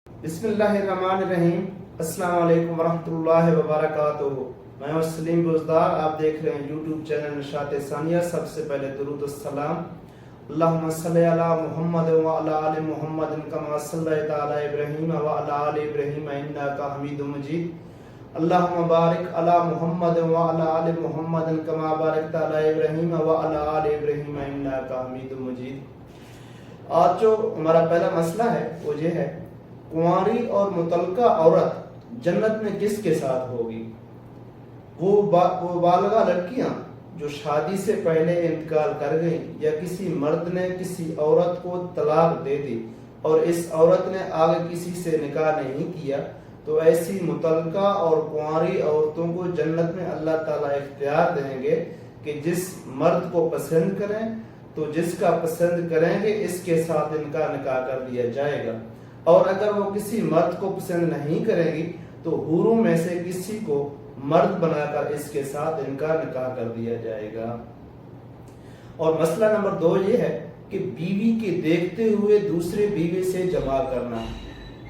بسم اللہ الرحمن الرحیم۔ السلام علیکم ورحمۃ اللہ وبرکاتہ۔ میں ہوں سلیم بزدار، آپ دیکھ رہے ہیں یوٹیوب چینل نشاط ثانیہ۔ سب سے پہلے درود السلام، اللہم صلی علی محمد وعلی آل محمد کما صلیت علی ابراہیم وعلی آل ابراہیم انک حمید مجید۔ اللہم بارک علی محمد وعلی آل محمد کما بارکت علی ابراہیم وعلی آل ابراہیم انک حمید مجید۔ آج جو ہمارا پہلا مسئلہ ہے وہ یہ ہے، کنواری اور مطلقہ عورت جنت میں کس کے ساتھ ہوگی؟ وہ بالغہ لڑکیاں جو شادی سے پہلے انتقال کر گئیں، یا کسی مرد نے کسی عورت کو طلاق دے دی اور اس عورت نے آگے کسی سے نکاح نہیں کیا، تو ایسی مطلقہ اور کنواری عورتوں کو جنت میں اللہ تعالیٰ اختیار دیں گے کہ جس مرد کو پسند کریں تو جس کا پسند کریں گے اس کے ساتھ ان کا نکاح کر دیا جائے گا، اور اگر وہ کسی مرد کو پسند نہیں کریں گی تو حوروں میں سے کسی کو مرد بنا کر اس کے ساتھ ان کا نکاح کر دیا جائے گا۔ اور مسئلہ نمبر 2 یہ ہے کہ بیوی کے دیکھتے ہوئے دوسرے بیوی سے جماع کرنا۔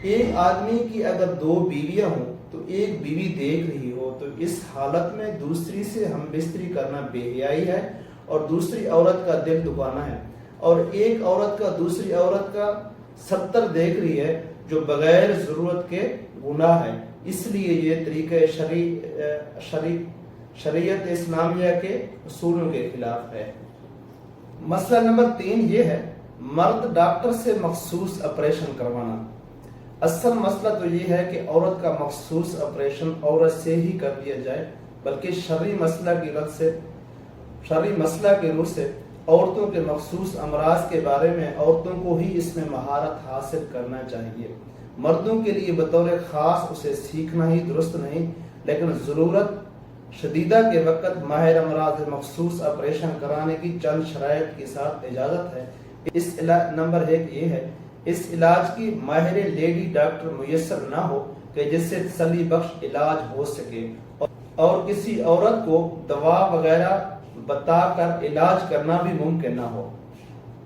ایک آدمی کی اگر 2 بیویاں ہوں تو ایک بیوی دیکھ رہی ہو تو اس حالت میں دوسری سے ہم بستری کرنا بے حیائی ہے اور دوسری عورت کا دل دکھانا ہے، اور ایک عورت کا دوسری عورت کا 70 دیکھ رہی ہے جو بغیر ضرورت کے گناہ ہے، اس لیے یہ طریقہ شریعت اسلامیہ کے اصولوں کے خلاف ہے۔ مسئلہ نمبر 3 یہ ہے، مرد ڈاکٹر سے مخصوص آپریشن کروانا۔ اصل مسئلہ تو یہ ہے کہ عورت کا مخصوص آپریشن عورت سے ہی کر دیا جائے، بلکہ شرعی مسئلہ کی روح سے عورتوں کے مخصوص امراض کے بارے میں عورتوں کو ہی اس میں مہارت حاصل کرنا چاہیے۔ مردوں کے لیے بطور خاص اسے سیکھنا ہی درست نہیں، لیکن ضرورت شدیدہ کے وقت ماہر امراض مخصوص آپریشن کرانے کی چند شرائط کے ساتھ اجازت ہے۔ نمبر 1 یہ ہے، اس علاج کی ماہر لیڈی ڈاکٹر میسر نہ ہو کہ جس سے تسلی بخش علاج ہو سکے، اور کسی عورت کو دوا وغیرہ بتا کر علاج کرنا بھی ممکن نہ ہو۔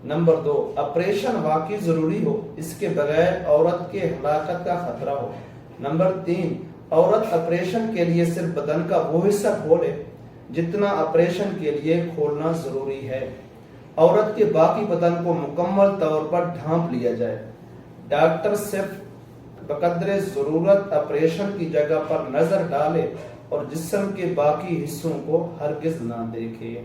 نمبر 2، آپریشن واقعی ضروری ہو، اس کے بغیر عورت کے ہلاکت کا خطرہ ہو۔ نمبر 3، عورت آپریشن کے لیے صرف بدن کا وہ حصہ کھولے جتنا آپریشن کے لیے کھولنا ضروری ہے، عورت کے باقی بدن کو مکمل طور پر ڈھانپ لیا جائے۔ ڈاکٹر صرف بقدر ضرورت آپریشن کی جگہ پر نظر ڈالے اور جسم کے باقی حصوں کو ہرگز نہ دیکھے۔